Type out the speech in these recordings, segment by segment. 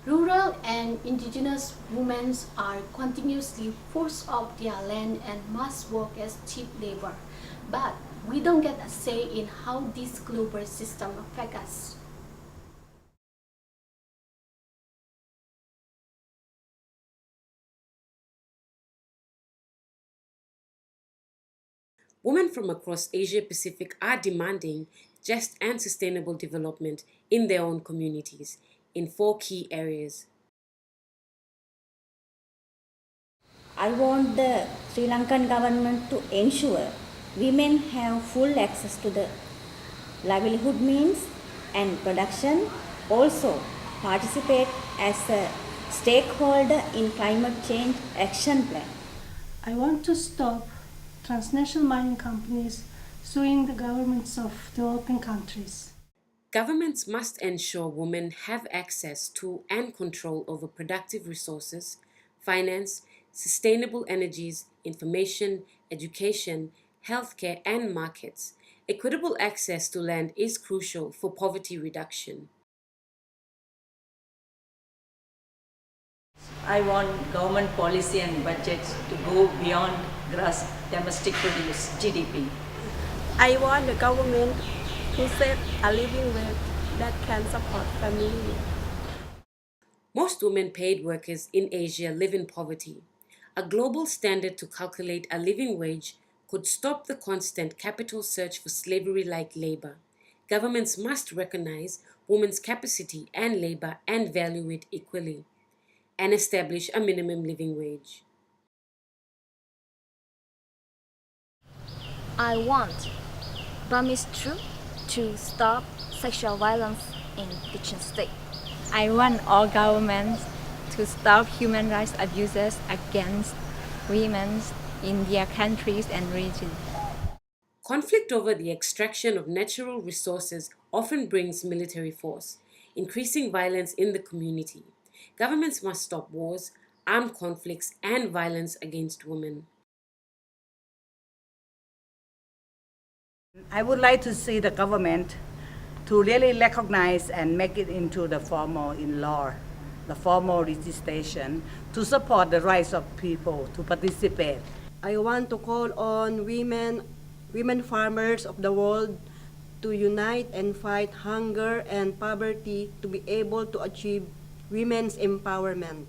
Rural and indigenous women are continuously forced off their land and must work as cheap labor. But we don't get a say in how this global system affects us. Women from across Asia Pacific are demanding just and sustainable development in their own communities in four key areas. I want the Sri Lankan government to ensure women have full access to the livelihood means and production, also participate as a stakeholder in climate change action plan. I want to stop transnational mining companies suing the governments of developing countries. Governments must ensure women have access to and control over productive resources, finance, sustainable energies, information, education, healthcare, and markets. Equitable access to land is crucial for poverty reduction. I want government policy and budgets to go beyond gross domestic produce (GDP). I want the government to set a living wage that can support families. Most women paid workers in Asia live in poverty. A global standard to calculate a living wage could stop the constant capital search for slavery like labor. Governments must recognize women's capacity and labor and value it equally, and establish a minimum living wage. I want Burmese troops to stop sexual violence in kitchen state. I want all governments to stop human rights abuses against women in their countries and regions. Conflict over the extraction of natural resources often brings military force, increasing violence in the community. Governments must stop wars, armed conflicts, and violence against women. I would like to see the government to really recognize and make it into the formal in law, the formal legislation to support the rights of people to participate. I want to call on women farmers of the world to unite and fight hunger and poverty to be able to achieve women's empowerment.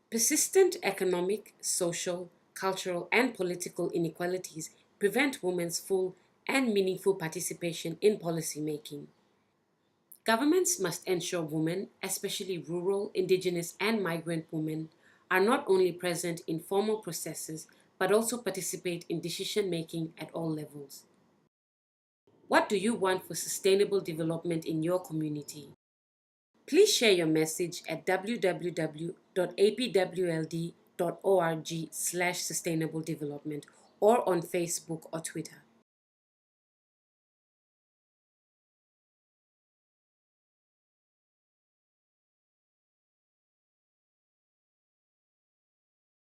Persistent economic, social, cultural, and political inequalities prevent women's full and meaningful participation in policymaking. Governments must ensure women, especially rural, indigenous, and migrant women, are not only present in formal processes but also participate in decision making at all levels. What do you want for sustainable development in your community? Please share your message at www.apwld.org/sustainable development or on Facebook or Twitter.